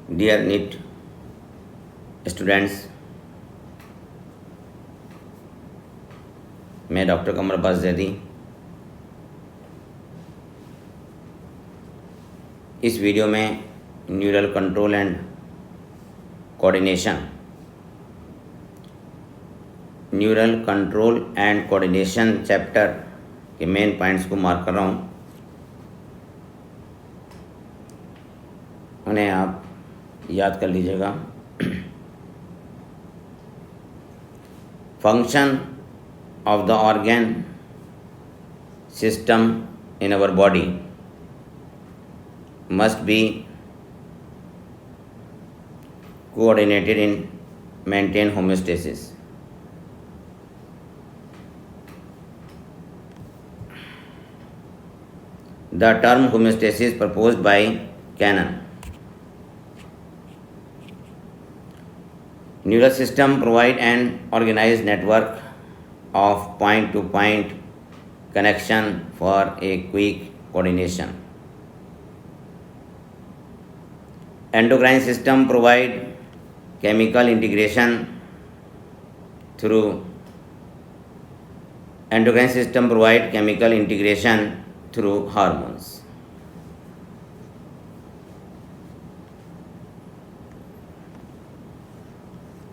Dear NEET students, मैं doctor कमर अब्बास जैदी इस video में neural control and coordination chapter के मेन पॉइंट्स को मार्क कर रहा हूँ। उन्हें आप याद कर लीजिएगा। Function of the organ system in our body must be coordinated in maintain homeostasis. The term homeostasis proposed by Cannon. Neural system provide an organized network of point-to-point connection for a quick coordination. Endocrine system provide chemical integration through hormones.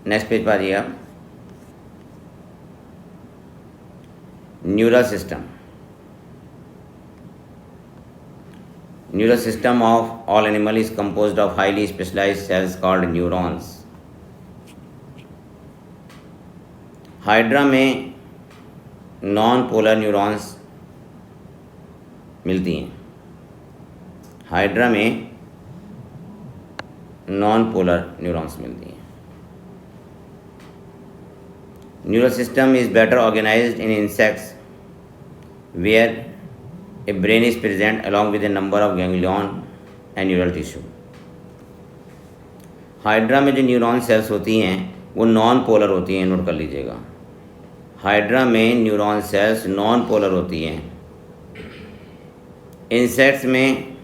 Next page पर आइए आप। Neural system of all animal is composed of highly specialized cells called neurons. Hydra में non polar neurons मिलती हैं। Hydra में non polar neurons मिलती हैं। Neural system is better organized in insects where a brain is present along with a number of ganglion and neural tissue. Hydra में जो neuron cells होती हैं वो नॉन पोलर होती हैं, नोट कर लीजिएगा। हाइड्रा में न्यूरॉन सेल्स नॉन पोलर होती हैं। इंसेक्ट्स में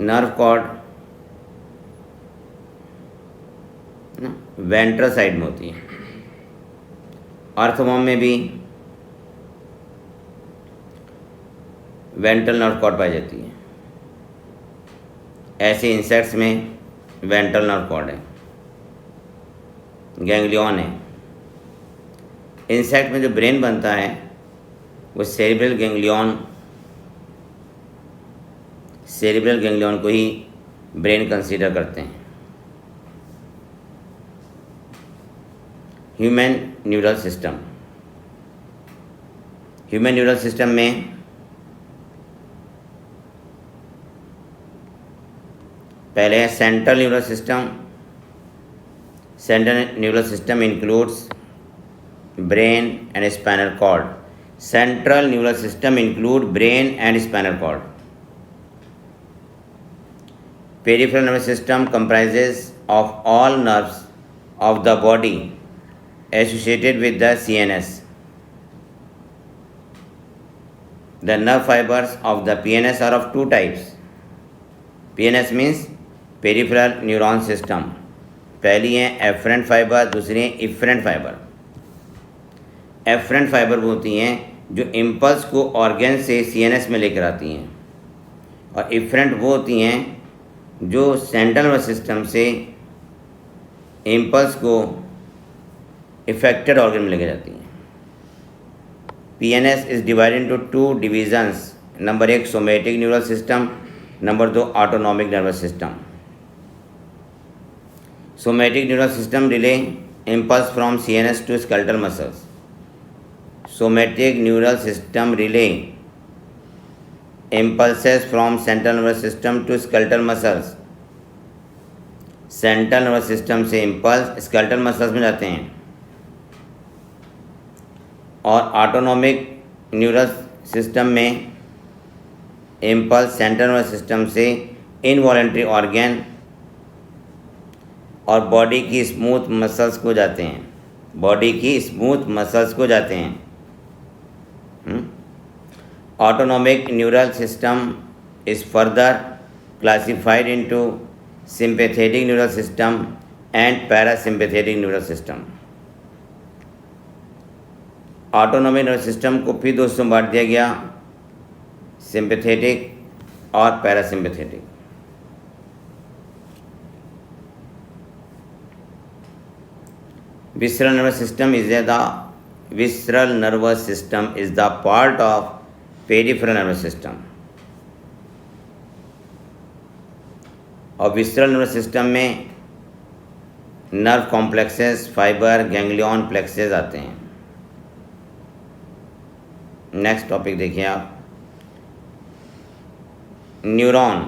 नर्व कॉर्ड वेंट्रल साइड में होती है। अर्थवॉर्म में भी वेंट्रल नर्व कॉर्ड पाई जाती है। ऐसे इंसेक्ट्स में वेंट्रल नर्व कॉर्ड है, गैंग्लियन है। इंसेक्ट में जो ब्रेन बनता है वो सेरिब्रल गैंग्लियन को ही ब्रेन कंसीडर करते हैं। ह्यूमन न्यूरल सिस्टम में पहले है central neural system includes brain and spinal cord. Central neural system include brain and spinal cord. Peripheral nervous system comprises of all nerves of the body associated with the CNS. The nerve fibers of the PNS are of two types. PNS means peripheral neuron system. पहली है efferent fiber, दूसरी है efferent fiber. efferent fiber वो होती हैं जो impulse को organ से CNS में लेकर आती हैं, और efferent वो होती हैं जो सेंट्रल नर्वस सिस्टम से इम्पल्स को इफेक्टेड ऑर्गन में लेके जाती हैं। PNS is divided into two divisions. Number 1 somatic neural system, number 2 autonomic nervous system. Somatic neural system relay impulse from CNS to skeletal muscles. Somatic neural system relay impulses from central nervous system to skeletal muscles. Central nervous system से impulse skeletal muscles में जाते हैं। और autonomic neural system में impulse central nervous system से involuntary organ और body की smooth muscles को जाते हैं। Autonomic neural system is further classified into sympathetic neural system and parasympathetic neural system. Autonomic nervous system को फिर दोस्तों बांट दिया गया सिंपैथेटिक और parasympathetic. Visceral nervous system is the part of peripheral nervous system. और विसरल नर्वस सिस्टम में nerve complexes, fibre, ganglion, plexuses आते हैं. नेक्स्ट टॉपिक देखिए आप. Neuron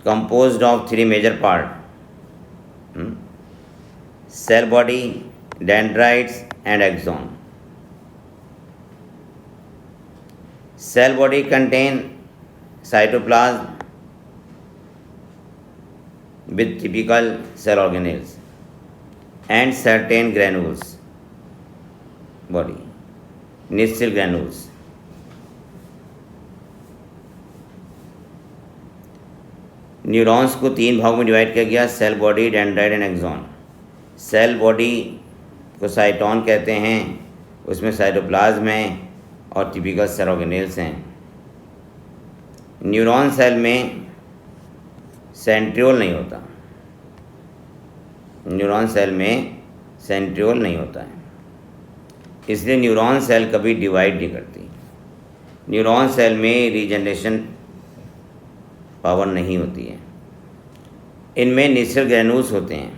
composed of three major parts: cell body, dendrites and axon. Cell body contain cytoplasm with typical cell organelles and certain granules. Body, Nissil granules. Neurons को तीन भागों में divide किया गया: cell body, dendrite and axon. Cell body को cyton कहते हैं, उसमें साइटोप्लाज्म है और टिपिकल सेल ऑर्गेनेल्स हैं. न्यूरॉन सेल में सेंट्रियोल नहीं होता. न्यूरॉन सेल में सेंट्रियोल नहीं होता है, इसलिए न्यूरॉन सेल कभी डिवाइड नहीं करती. न्यूरॉन सेल में रीजनरेशन पावर नहीं होती है. इनमें निसल ग्रैन्यूल्स होते हैं.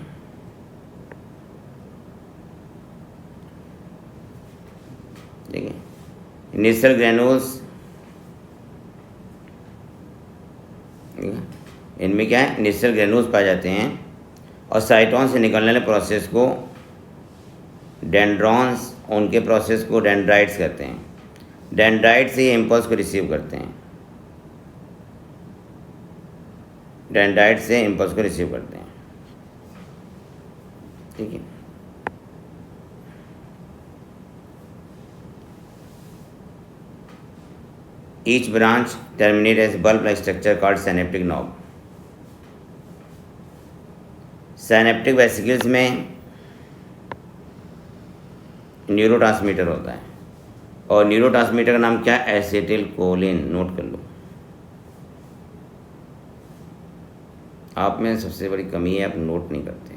ठीक है, निसल ग्रैन्यूल्स इनमें क्या है, निसल ग्रैन्यूल्स पाए जाते हैं और साइटोन से निकलने वाले प्रोसेस को डेंड्रॉन्स, उनके प्रोसेस को डेंड्राइट्स कहते हैं. डेंड्राइट से ये इम्पल्स को रिसीव करते हैं. डेंड्राइट से इम्पल्स को रिसीव करते हैं. ठीक है. Each branch terminate as bulb like structure called synaptic knob. Synaptic vesicles में न्यूरोट्रांसमीटर होता है और न्यूरोट्रांसमीटर का नाम क्या है, एसिटिल कोलिन. नोट कर लो. आप में सबसे बड़ी कमी है, आप नोट नहीं करते.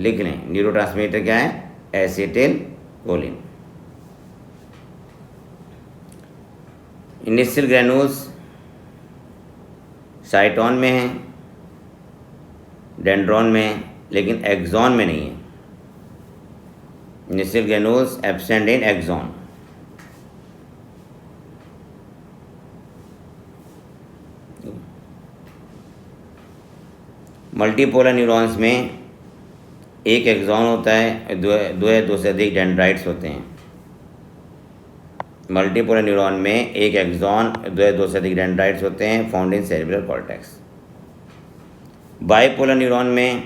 लिख लें, न्यूरोट्रांसमीटर क्या है, एसिटिल कोलिन. निसिल ग्रैन्यूल्स साइटोन में है, डेंड्रॉन में है, लेकिन एक्सॉन में नहीं है. Nissl granules absent in axon. Multipolar neurons में एक एक्सॉन होता है, दो से अधिक डेंड्राइट्स होते हैं. मल्टीपोलर न्यूरॉन में एक एक्सॉन, दो से अधिक डेंड्राइट्स होते हैं, found in cerebral cortex. Bipolar neuron में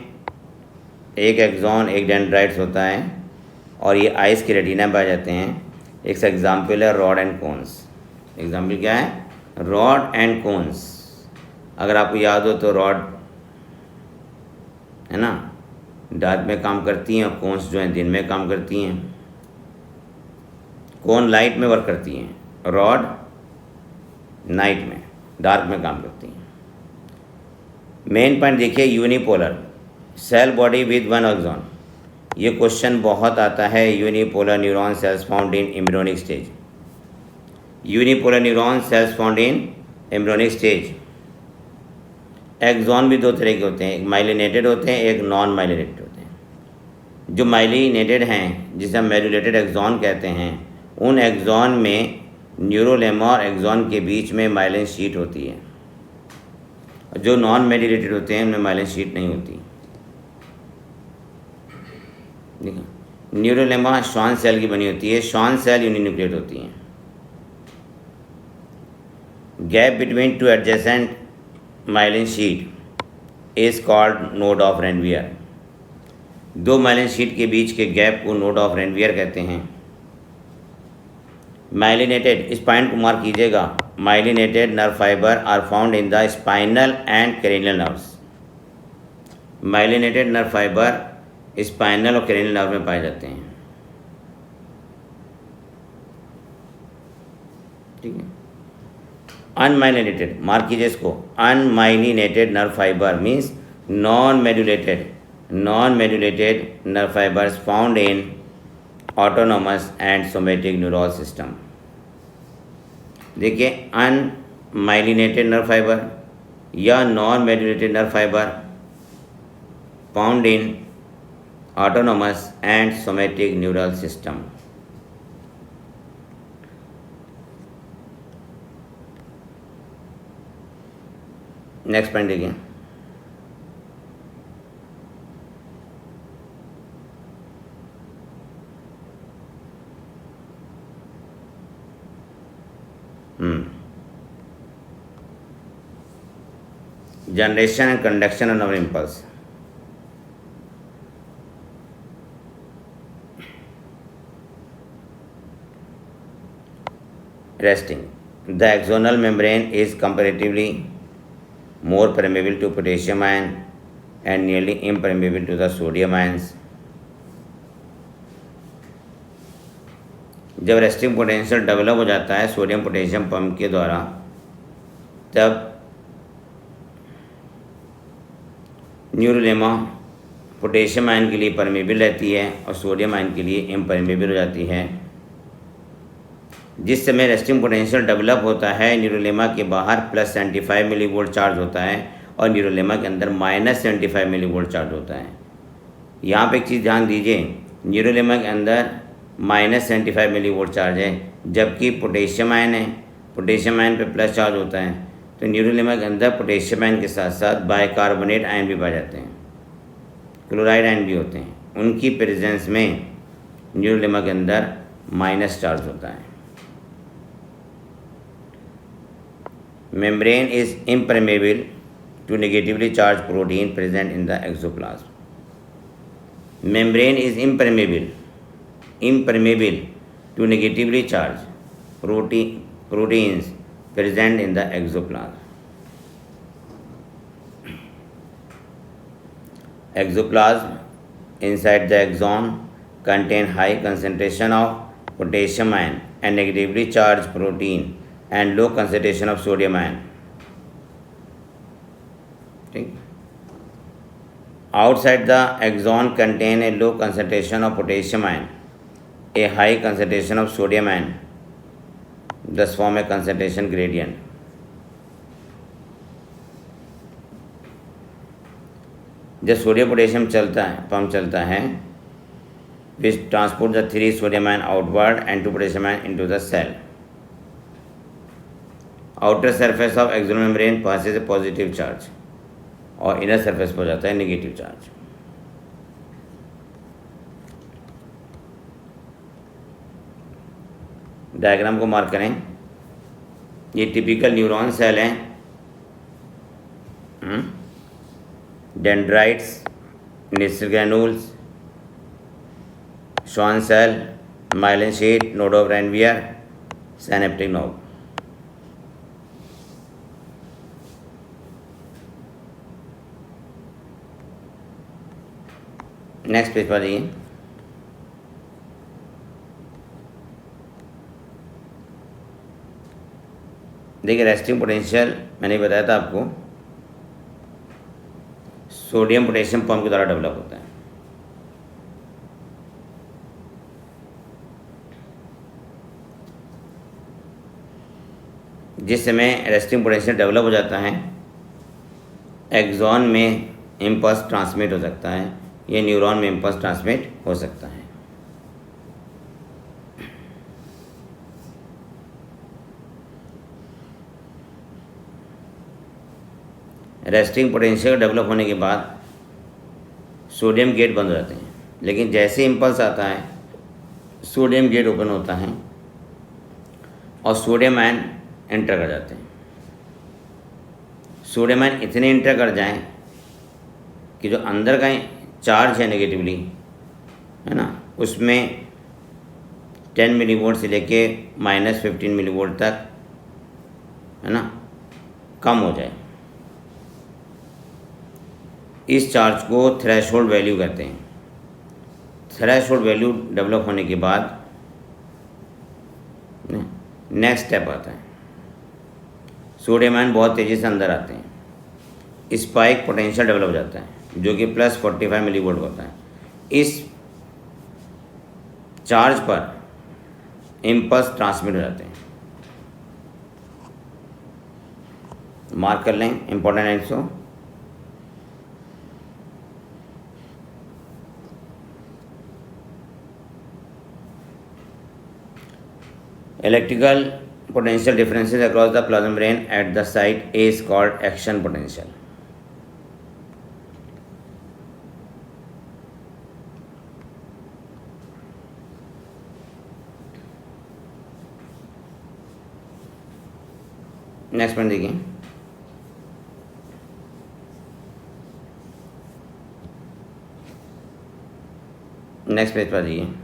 एक एक्सॉन, एक डेंड्राइट्स होता है और ये आइस की रेटिना पाए जाते हैं. एक एग्जाम्पल है रॉड एंड कोन्स. एग्जाम्पल क्या है, रॉड एंड कोन्स. अगर आपको याद हो तो रॉड है ना, रात में काम करती हैं और कोन्स जो हैं दिन में काम करती हैं. कोन लाइट में वर्क करती हैं, रॉड नाइट में, डार्क में काम करती हैं. मेन पॉइंट देखिए, unipolar cell body with one axon. ये क्वेश्चन बहुत आता है. Unipolar neuron cells found in embryonic stage. Unipolar neuron cells found in embryonic stage. Axon भी दो तरह के होते हैं, एक माइलिनेटेड होते हैं, एक नॉन माइलिनेटेड होते हैं. जो माइलिनेटेड हैं, जिसे हम मेडुलेटेड एक्सॉन कहते हैं, उन एक्सॉन में न्यूरोलेमा और एक्सॉन के बीच में माइलिन शीट होती है. जो नॉन मेडुलेटेड होते हैं उनमें माइलिन शीट नहीं होती. देखो, न्यूरोलेमा श्वान सेल की बनी होती है. श्वान सेल यूनिन्यूक्लिएट होती हैं. Gap between two adjacent myelin sheath is called node of Ranvier. दो माइलिन शीट के बीच के गैप को नोड ऑफ रेनवियर कहते हैं. माइलिनेटेड, इस पॉइंट को मार्क कीजिएगा, myelinated nerve fibre are found in the spinal and cranial nerves. Myelinated nerve fibre spinal और क्रेनियल नर्व में पाए जाते हैं। ठीक है। अनमाइलिनेटेड, मार्क कीजिए इसको, unmyelinated nerve fibre means non medullated nerve fibres found in autonomous and somatic neural system. देखिए, अनमाइलिनेटेड नर्व फाइबर या non medullated nerve fibre found in autonomous and somatic neural system. Next point देखिए, generation and conduction of nerve impulse. Resting, the axonal membrane is comparatively more permeable to potassium ion and nearly impermeable to the sodium ions. जब resting potential develop हो जाता है sodium potassium pump के द्वारा, तब न्यूरोलेमा potassium ion के लिए permeable रहती है और सोडियम आयन के लिए इम्परमेबल हो जाती है। जिस समय रेस्टिंग पोटेंशियल डेवलप होता है, न्यूरोलेमा के बाहर +75 मिलीवोल्ट चार्ज होता है और न्यूरोलेमा के अंदर -75 मिलीवोल्ट चार्ज होता है। यहाँ पे एक चीज़ ध्यान दीजिए, न्यूरोलेमा के अंदर -75 मिलीवोल्ट चार्ज है, जबकि पोटेशियम आयन है, पोटेशियम आयन पे प्लस चार्ज होता है। तो न्यूरोलेमा के अंदर पोटेशियम आयन के साथ साथ बाइकार्बोनेट आयन भी पाए जाते हैं, क्लोराइड आयन भी होते हैं। उनकी प्रेजेंस में न्यूरोलेमा के अंदर माइनस चार्ज होता है। Membrane is impermeable to negatively charged protein present in the exoplasm. Membrane is impermeable to negatively charged proteins present in the exoplasm. Exoplasm inside the axon contain high concentration of potassium ion and negatively charged protein and low concentration of sodium ion. ठीक, outside the axon contain a low concentration of potassium ion, a high concentration of sodium ion, thus form a concentration gradient. जब sodium potassium चलता है, pump चलता है, which transport the 3 sodium ion outward and 2 potassium ion into the cell. Outer surface of axonal membrane passes a positive charge और inner surface पर जाता है negative charge. Diagram को मार्क करें। ये टिपिकल न्यूरॉन सेल हैं, dendrites, Nissl granules, Schwann cell, myelin sheath, node of Ranvier, synaptic node. Next page पर जाइए। देखिए, रेस्टिंग पोटेंशियल मैंने बताया था आपको, सोडियम पोटेशियम पंप के द्वारा डेवलप होता है। जिस समय रेस्टिंग पोटेंशियल डेवलप हो जाता है, एक्सॉन में इम्पल्स ट्रांसमिट हो सकता है, ये न्यूरॉन में इम्पल्स ट्रांसमिट हो सकता है। रेस्टिंग पोटेंशियल डेवलप होने के बाद सोडियम गेट बंद हो जाते हैं, लेकिन जैसे इम्पल्स आता है सोडियम गेट ओपन होता है और सोडियम आयन एंटर कर जाते हैं। सोडियम आयन इतने एंटर कर जाएं कि जो अंदर का चार्ज है नेगेटिवली, है ना, उसमें 10 मिलीवोल्ट से लेके -15 मिलीवोल्ट तक, है ना, कम हो जाए। इस चार्ज को थ्रेशोल्ड वैल्यू कहते हैं। थ्रेशोल्ड वैल्यू डेवलप होने के बाद नेक्स्ट स्टेप आता है, सोडियम आयन बहुत तेज़ी से अंदर आते हैं, स्पाइक पोटेंशियल डेवलप हो जाता है जो कि +45 मिलीवोल्ट होता है। इस चार्ज पर इम्पल्स ट्रांसमिट हो जाते हैं। मार्क कर लें इंपॉर्टेंट एंड्स को। Electrical potential differences across the plasma membrane at the site A is called action potential. Next point देखिए, नेक्स्ट पेज पर देखिए।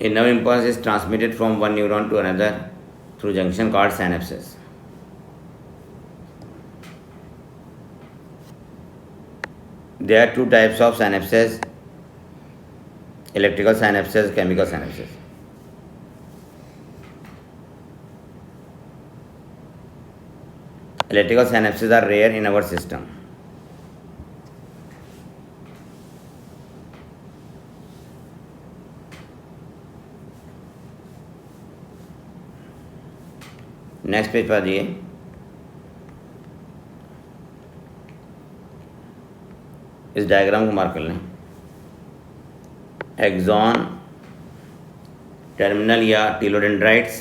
A nerve impulse is transmitted from one neuron to another through junction called synapses. There are two types of synapses: electrical synapses, chemical synapses. Electrical synapses are rare in our system. Next page पर दिए, इस diagram को mark कर लें। Axon, terminal या टीलोडेंड्राइट्स,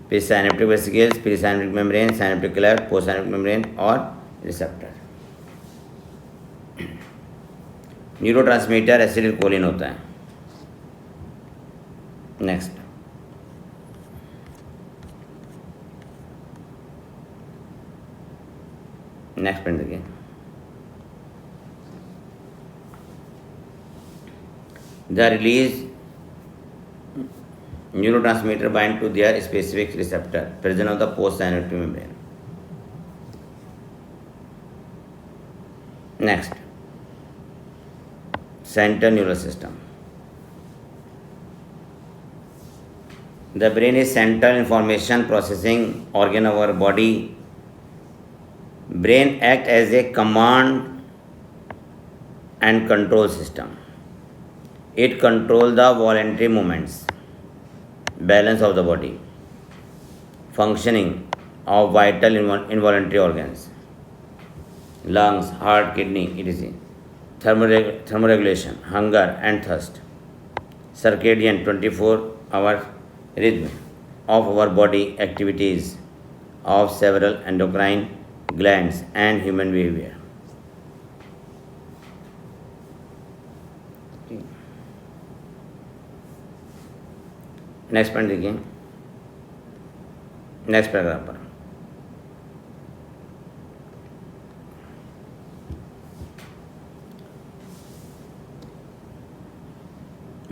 फिर synaptic vesicles, फिर synaptic membrane, synaptic cleft, post synaptic membrane और रिसेप्टर। न्यूरोट्रांसमीटर एसिटिलकोलिन होता है। नेक्स्ट, नेक्स्ट पॉइंट देखिए, the release neurotransmitter bind to their specific receptor present on the postsynaptic membrane. Next, central nervous system. The brain is central information processing organ of our body. Brain act as a command and control system. It controls the voluntary movements, balance of the body, functioning of vital involuntary organs, lungs, heart, kidney, etc. Thermoregulation, hunger and thirst, circadian 24-hour rhythm of our body activities of several endocrine glands and human behavior. Next point देखिए, next paragraph पर।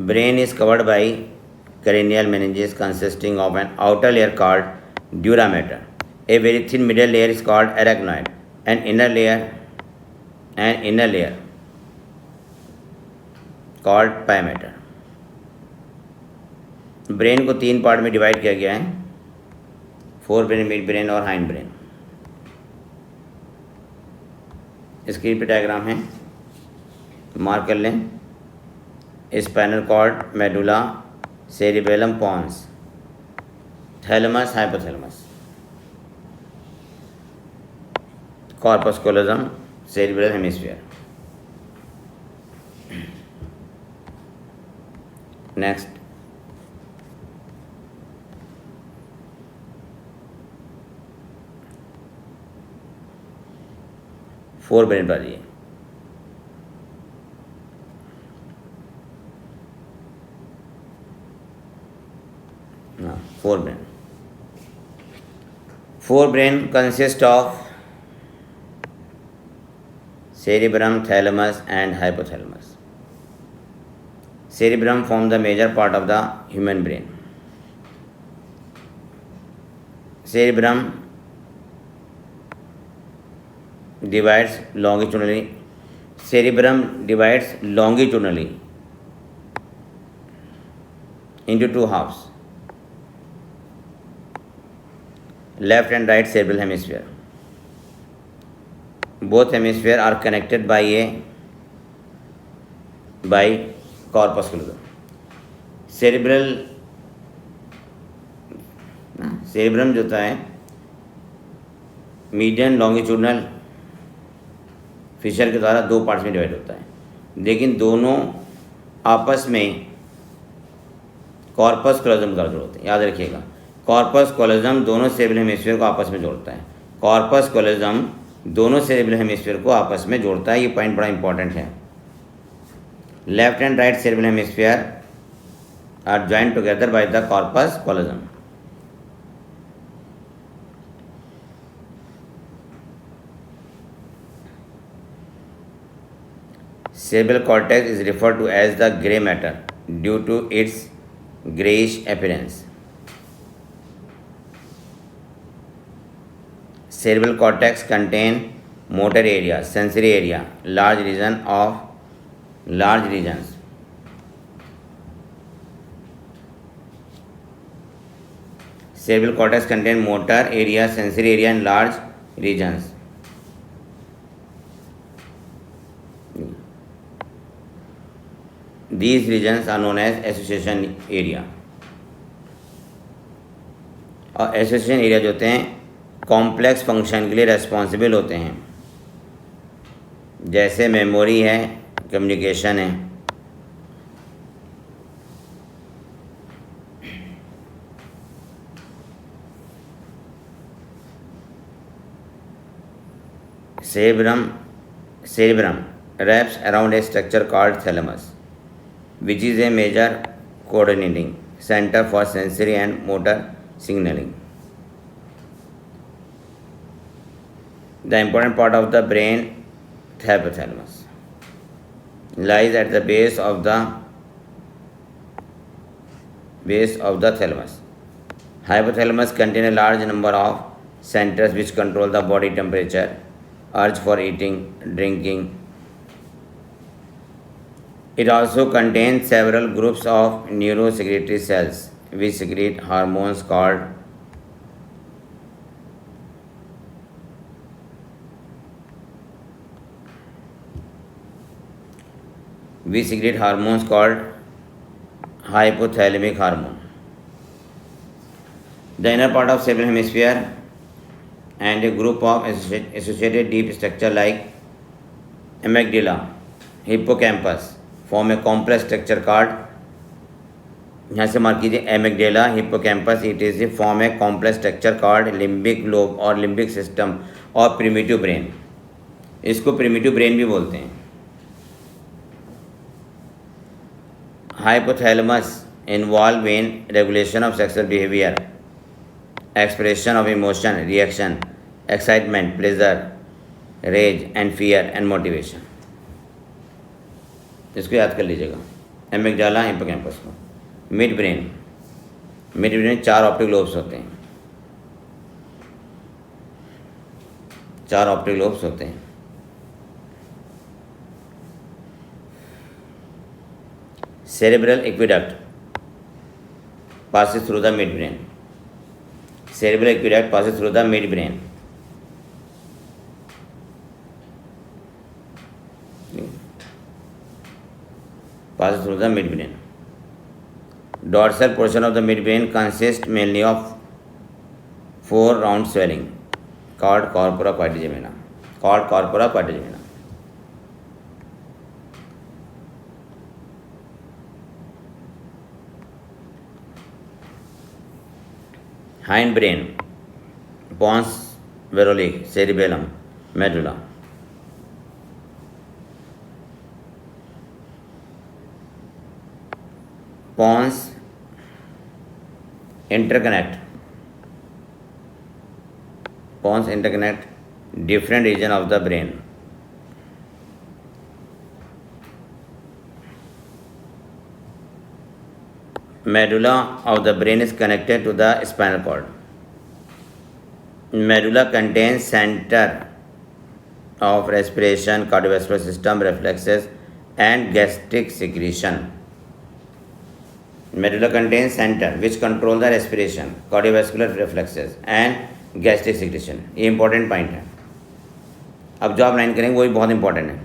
Brain is covered by cranial meninges consisting of an outer layer called dura mater. A very thin middle layer is called arachnoid. An inner layer called pia mater. Brain को 3 part में divide किया गया है, fore brain, mid brain और hind brain. Screen पे diagram है, mark कर लें। Spinal cord, medulla, cerebellum, pons, thalamus, hypothalamus, corpus callosum, cerebral hemisphere. Next, fore brain पर आइए। Fore brain consist of cerebrum, thalamus and hypothalamus. Cerebrum forms the major part of the human brain. Cerebrum divides longitudinally. Cerebrum divides longitudinally into two halves, left and right cerebral hemisphere. Both hemispheres are connected by corpus callosum. Cerebrum जो होता है median longitudinal Fisher के द्वारा दो parts में divide होता है, लेकिन दोनों आपस में कॉर्पस कॉलोजम का जोड़ते हैं। याद रखिएगा, कॉर्पस कॉलोजम दोनों सेरेब्रल हेमिस्फीयर को आपस में जोड़ता है। कॉर्पस कॉलोजम दोनों सेरेब्रल हेमिस्फीयर को आपस में जोड़ता है। ये पॉइंट बड़ा इंपॉर्टेंट है। Left and right cerebral hemisphere are joint together by the corpus callosum. Cerebral cortex is referred to as the gray matter due to its grayish appearance. Cerebral cortex contain motor area, sensory area, large regions. Cerebral cortex contain motor area, sensory area and large regions. These regions are known as association area. और association area जो होते हैं complex function के लिए responsible होते हैं, जैसे memory है, कम्युनिकेशन है। Cerebrum wraps around a structure called thalamus, which is a major coordinating center for sensory and motor signaling. The important part of the brain, hypothalamus, lies at the base of the thalamus. Hypothalamus contains a large number of centers which control the body temperature, urge for eating, drinking. It also contains several groups of neurosecretory cells which secrete hormones called hypothalamic hormone. The inner part of cerebral hemisphere and a group of associated deep structure like amygdala, hippocampus form a complex structure called, यहाँ से mark कीजिए, amygdala, hippocampus, it is form a complex structure called limbic lobe और limbic system और primitive brain. इसको primitive brain भी बोलते हैं। Hypothalamus involve in regulation of sexual behaviour, expression of emotion, reaction, excitement, pleasure, rage and fear and motivation. इसको याद कर लीजिएगा, एमिगडाला, हिप्पोकैम्पस को। मिड ब्रेन 4 ऑप्टिक लोब्स होते हैं। 4 ऑप्टिक लोब्स होते हैं। Cerebral aqueduct passes through the midbrain. Cerebral aqueduct passes through the midbrain. Passes through the midbrain. Dorsal portion of the midbrain consists mainly of 4 round swelling called corpora quadrigemina. Hindbrain, pons varoic, cerebellum, medulla. Pons interconnect different region of the brain. medulla of the brain is connected to the spinal cord. Medulla contains center of respiration, cardiovascular system, reflexes, and gastric secretion. Medulla contains center which control the respiration, cardiovascular reflexes, and gastric secretion. ये important point है. अब जो आप line करेंगे वो भी बहुत important है.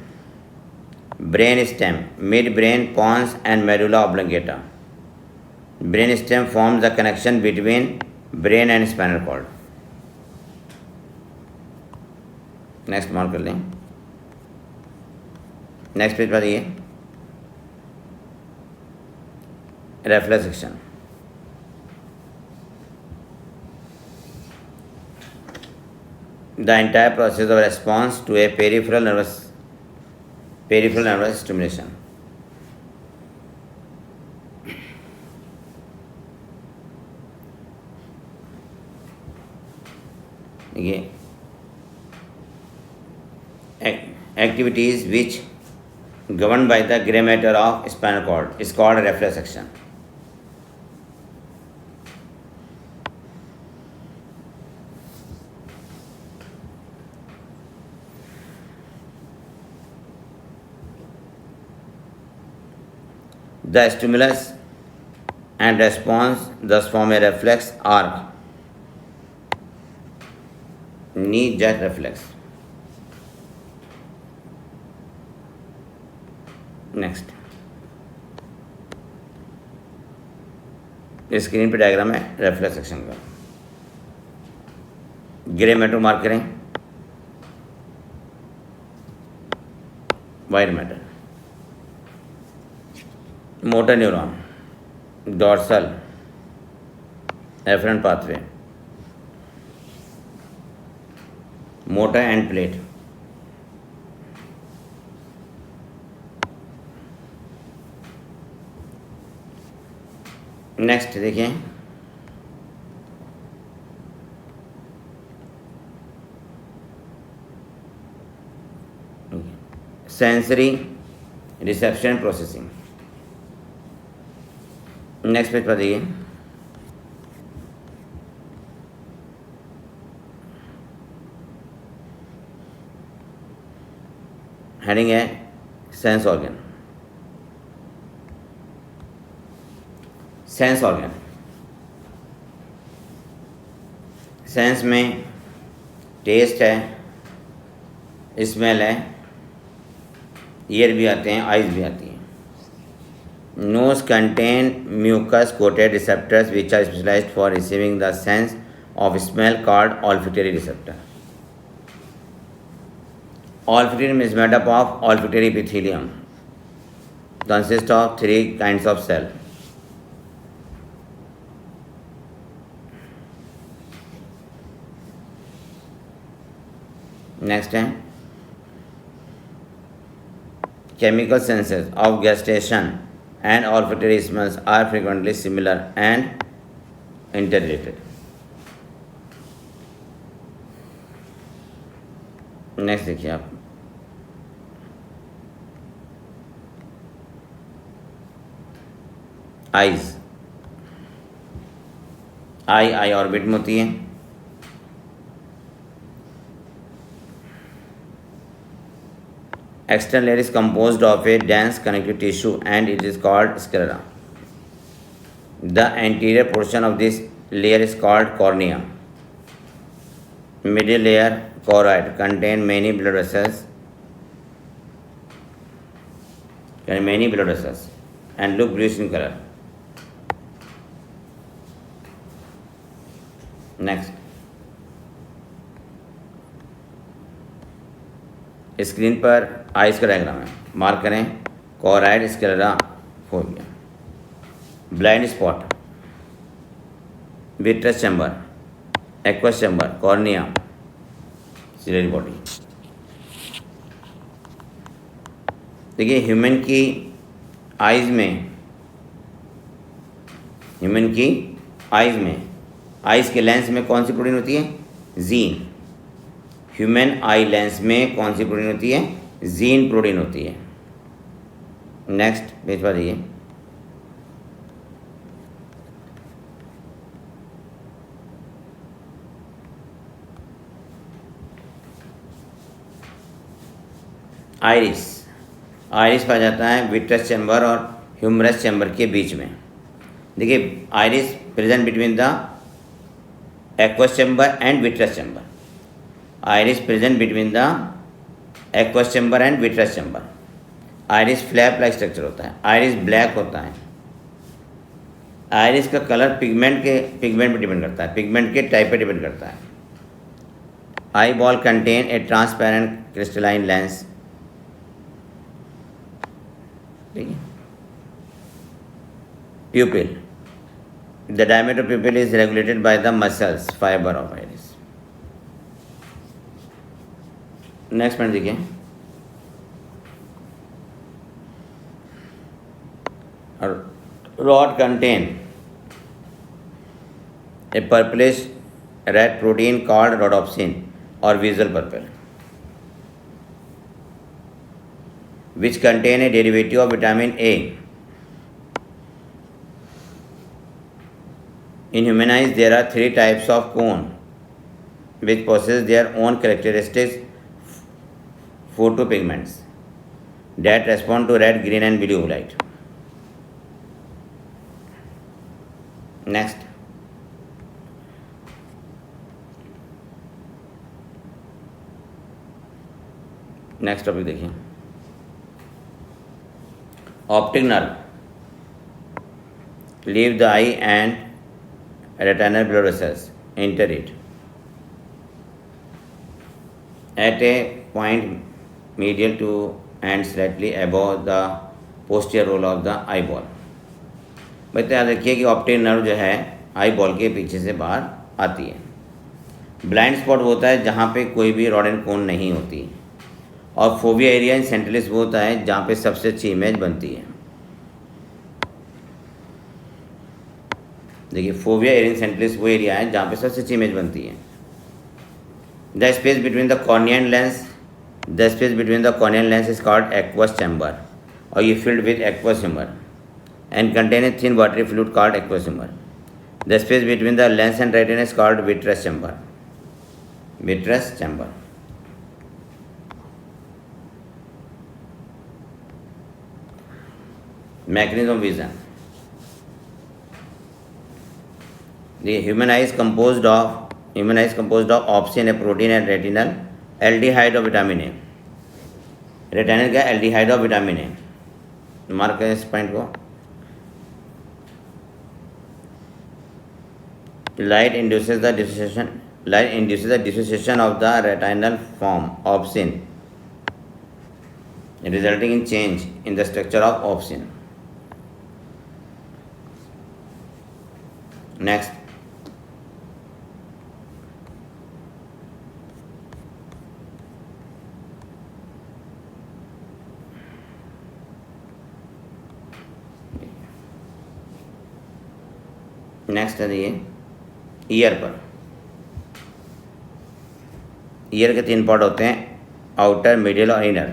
Brain stem, mid brain, pons and medulla oblongata. Brain stem forms the connection between brain and spinal cord. Next mark कर लें. नेक्स्ट पेज पर ये reflex section. The entire process of response to a peripheral nervous stimulation. देखिए activities which governed by the gray matter of spinal cord is called reflex action. The stimulus and response thus form a reflex arc, knee jerk reflex. Next screen पे diagram है reflex section का. Grey matter mark करें, white matter. Motor neuron, dorsal efferent pathway, motor end plate. Next देखिए sensory reception processing. Next page पर देखिए heading है sense organ. Sense organ, sense में taste है, स्मेल है, ईयर भी आते हैं, आइज भी आती हैं. Nose contain mucus coated receptors which are specialised for receiving the sense of smell called olfactory receptor. Olfactory is made up of olfactory epithelium, consists of 3 kinds of cell. Next है chemical senses of gustation and olfactory smells are frequently similar and interrelated. Next देखिए आप eyes. आई orbit में होती है. External layer is composed of a dense connective tissue and it is called sclera. The anterior portion of this layer is called cornea. Middle layer, choroid, contain many blood vessels and look bluish in color. Next, screen पर eyes का diagram है, mark करें. Choroid, sclera हो गया. Blind spot, vitreous chamber, aqueous chamber, cornea, ciliary body. देखिए human की eyes में eyes के लेंस में कौन सी प्रोटीन होती है? जीन. ह्यूमन आई लेंस में कौन सी प्रोटीन होती है? जीन प्रोटीन होती है. नेक्स्ट पेज पर देखिए आइरिस, आइरिस पाया जाता है विट्रस चैम्बर और ह्यूमरस चैम्बर के बीच में। देखिए iris present between the aqueous chamber and vitreous chamber, iris present between the aqueous chamber and vitreous chamber. Iris flap like structure होता है, आइरिस ब्लैक होता है। आइरिस का कलर पिगमेंट पर डिपेंड करता है, पिगमेंट के टाइप पर डिपेंड करता है। Eye ball contain a transparent crystalline lens, ठीक है। प्यूपिल, the diameter of प्यूपिल is regulated by the muscles fibre of iris. Next point देखिए, rod contain a purplish red protein called rhodopsin or visual purple, which contain a derivative of vitamin A. In human eyes, there are 3 types of cone which possess their own characteristic photopigments that respond to red, green and blue light. Next, next topic देखिए, optic nerve leave the eye and retinal blood vessels enter it at a point medial to and slightly above the posterior roll of the eye ball. भाई तो याद रखिए कि optic nerve जो है eye ball के पीछे से बाहर आती है। ब्लाइंड स्पॉट वो होता है जहाँ पे कोई भी रॉड एंड कोन नहीं होती, और फोविया एरिया इन सेंट्रलिस वो होता है जहाँ पे सबसे अच्छी इमेज बनती है। देखिए फोविया एरिया इन सेंट्रलिस वो एरिया है जहाँ पे सबसे अच्छी इमेज बनती है। The space between the cornea and lens, the space between the cornea and lens is called aqueous chamber, और ये filled with aqueous humour and contain a thin watery fluid called aqueous humor. The space between the lens and retina is called vitreous chamber. Vitreous chamber. Mechanism of vision. The human eye is composed of opsin, a protein, and retinal aldehyde of vitamin A. Retinal का aldehyde of vitamin A. Mark करें इस point को। Light induces the dissociation of the retinal form opsin, resulting in change in the structure of opsin. Next, है ये year पर। Year के 3 part होते हैं, आउटर, मिडिल और inner.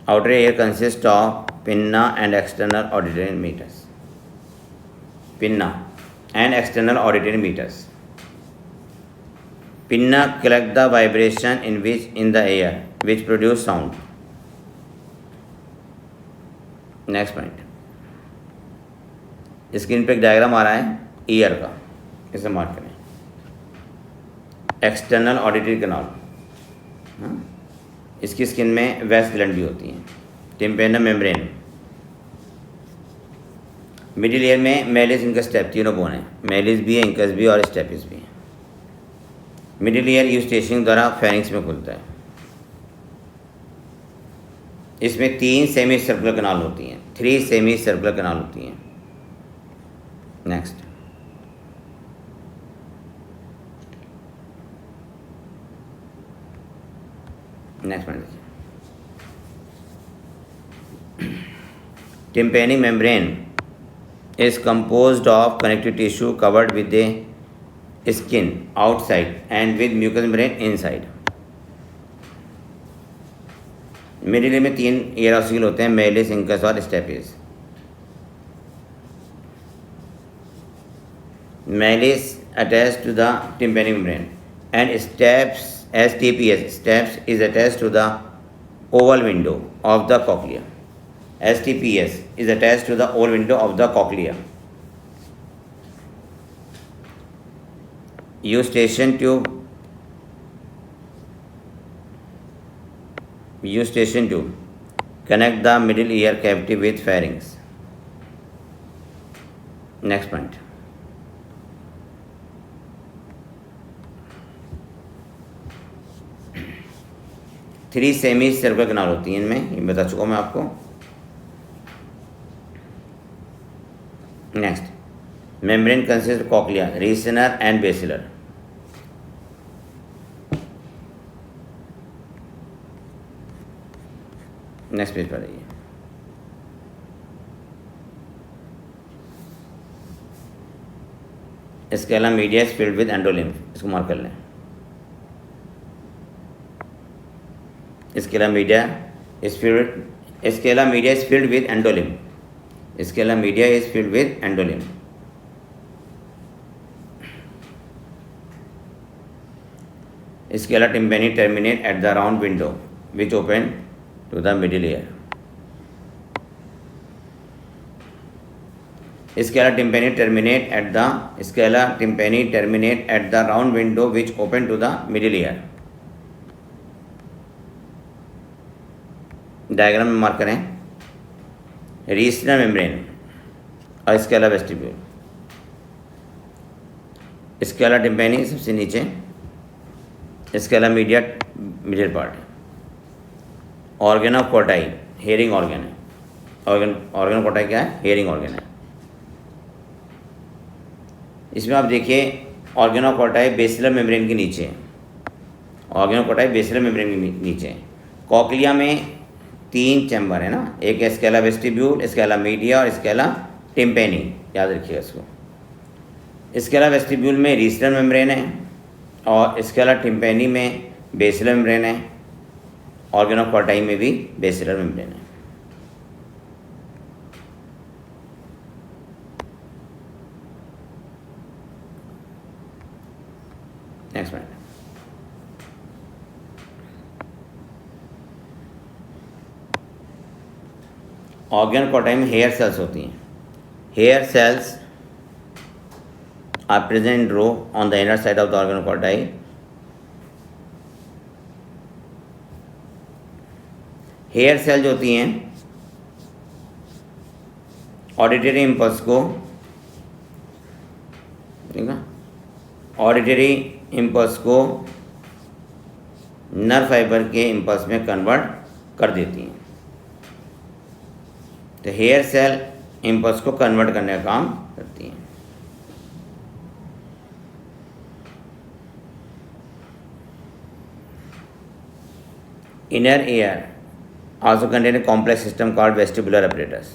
Outer ear consist of pinna and external auditory meatus. Pinna and external auditory meatus. Pinna collect the vibration in the air which produce sound. Next point, screen पे एक diagram आ रहा है year का, इसे mark करें। External auditory canal, इसकी skin में waste gland भी होती हैं। टिम्पेनम मेम्ब्रेन, मिडिल ईयर में मेलिस इंकस स्टेप, तीनों बोन है, मेलिस भी है, इंकस भी और स्टेपिस भी है। मिडिल ईयर यूस्टेशियन द्वारा फेरिंग्स में खुलता है। इसमें 3 सेमी सर्कुलर कैनाल होती हैं, 3 सेमी सर्कुलर कैनाल होती हैं। नेक्स्ट, पॉइंट देखिए, tympanic membrane is composed of connective tissue covered with a skin outside and with mucous membrane inside. Middle में 3 ईयर ऑसिकल होते हैं, मेलिस, इंकस और stapes. Malleus attached to the tympanic membrane and steps is attached to the oval window of the cochlea. STPS is attached to the oval window of the cochlea. Eustachian tube connect the middle ear cavity with pharynx. Next point. Three semi circular canal होती हैं इनमें, ये बता चुका हूँ मैं आपको. Next, membrane consist cochlea, Reissner and basilar. Next page पर आइए. Scala media is filled with endolymph, इसको मार्क कर लें. Scala media is filled with endolymph. Scala media is filled with endolymph. Scala tympani terminate at the round window which open to the middle ear. Scala tympani terminate at the round window which open to the middle ear. Diagram में mark करें. रीसनर membrane और Scala vestibule. Scala टिम्पैनी सबसे नीचे, Scala media middle part. Organ of Kotai hearing organ है. Organ कोटाई क्या है? Hearing organ है. इसमें आप देखिए organ of Kotai basilar membrane के नीचे. Organ of Kotai basilar membrane के नीचे. कॉक्लिया में 3 चैम्बर है ना, एक स्केला वेस्टिब्यूल, स्केला मीडिया और स्केला टिम्पैनी. याद रखिएगा इसको. स्केला वेस्टिब्यूल में रीसनर मेम्ब्रेन है और स्केला टिम्पैनी में बेसिलर मेम्ब्रेन है. ऑर्गन ऑफ कोटाई में भी बेसिलर मेम्ब्रेन है. Next point. ऑर्गन कोटाई में हेयर सेल्स होती हैं. Hair cells are present in row on the inner side of the organ corti. Hair cell जो होती हैं ऑडिटरी इम्पल्स को, ठीक है, ऑडिटरी इम्पल्स को नर्व फाइबर के इम्पल्स में कन्वर्ट कर देती हैं. तो हेयर सेल इम्पल्स को कन्वर्ट करने का काम करती हैं. Inner ear also contain a complex system called vestibular apparatus.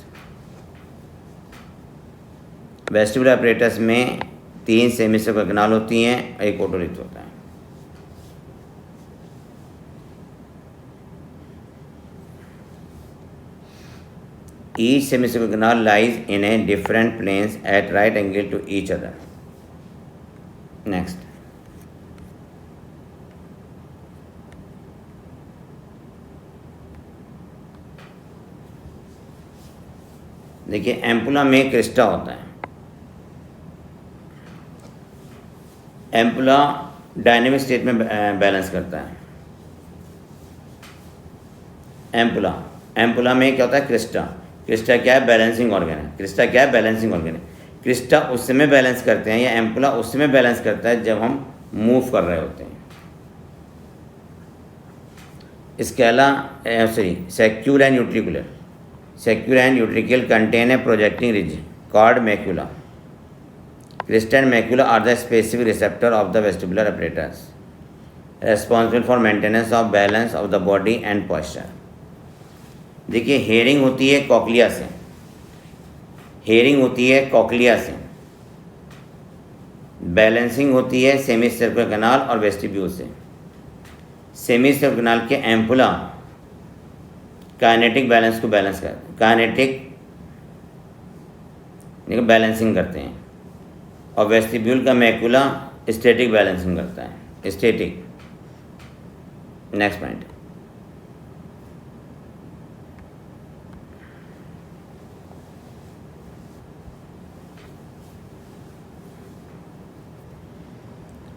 Vestibular apparatus में 3 सेमिसर्कुलर कैनाल होती हैं, एक ओटोलिथ होता है. Each semicircular canal lies in a different planes at right angle to each other. Next. देखिए एम्पुला में क्रिस्टा होता है. एम्पुला डायनेमिक स्टेट में बैलेंस करता है. एम्पुला में क्या होता है? क्रिस्टा. क्रिस्टा क्या है? बैलेंसिंग ऑर्गन है. क्रिस्टा क्या है? बैलेंसिंग ऑर्गन है. क्रिस्टा उस समय बैलेंस करते हैं या एम्पुला उस समय बैलेंस करता है जब हम मूव कर रहे होते हैं. Scala saccule and utricular. Sacral and utricle contain a projecting ridge called macula. Crista and macula are the specific receptor of the vestibular apparatus, responsible for maintenance of balance of the body and posture. देखिए hearing होती है cochlea से. Hearing होती है cochlea से. Balancing होती है semi circular canal और वेस्टिब्यूल से. सेमी सर्कुलर कैनाल के एम्पुला काइनेटिक बैलेंस को बैलेंस कर, काइनेटिक बैलेंसिंग करते हैं और वेस्टिब्यूल का मैकुला स्टैटिक बैलेंसिंग करता है. Static. Next point.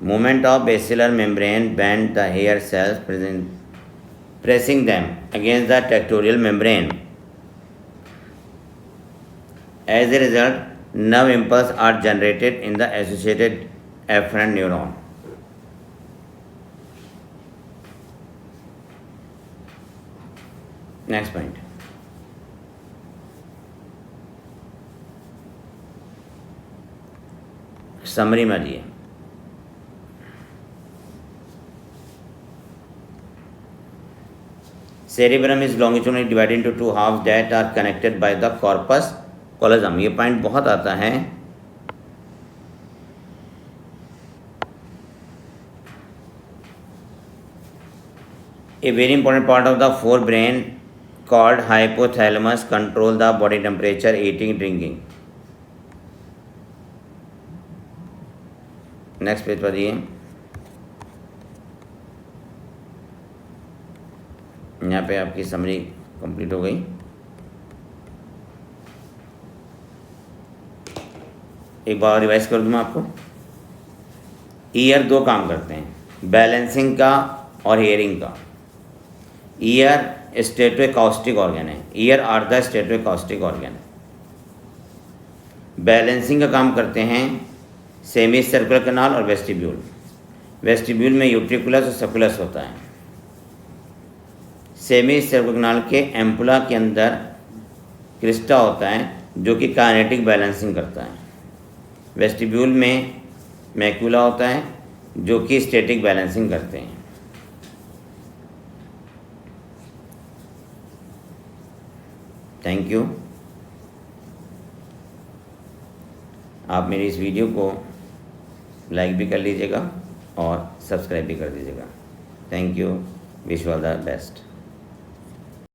Movement of basilar membrane bend the hair cells, pressing them against the tectorial membrane. As a result, nerve impulses are generated in the associated afferent neuron. Next point. Summary में दिए cerebrum is longitudinally divided into two halves that are connected by the corpus callosum. ये point बहुत आता है. A very important part of the forebrain called hypothalamus control the body temperature, eating, drinking. Next page पर दिए यहाँ पे आपकी summary complete हो गई. एक बार रिवाइज कर दूँ मैं आपको. ईयर दो काम करते हैं, बैलेंसिंग का और हेयरिंग का. ईयर स्टेटोकॉस्टिक ऑर्गन है. Ear are the statoacoustic organ. Balancing का काम करते हैं सेमी सर्कुलर कैनाल और वेस्टिब्यूल. वेस्टिब्यूल में यूट्रिकुलस और सर्कुलस होता है. सेमी सर्कुलर कैनाल के एम्पुला के अंदर क्रिस्टा होता है जो कि काइनेटिक बैलेंसिंग करता है. वेस्टिब्यूल में मैक्यूला होता है जो कि स्टैटिक बैलेंसिंग करते हैं. Thank you. आप मेरी इस वीडियो को लाइक भी कर लीजिएगा और सब्सक्राइब भी कर दीजिएगा. Thank you. Wish you all the best.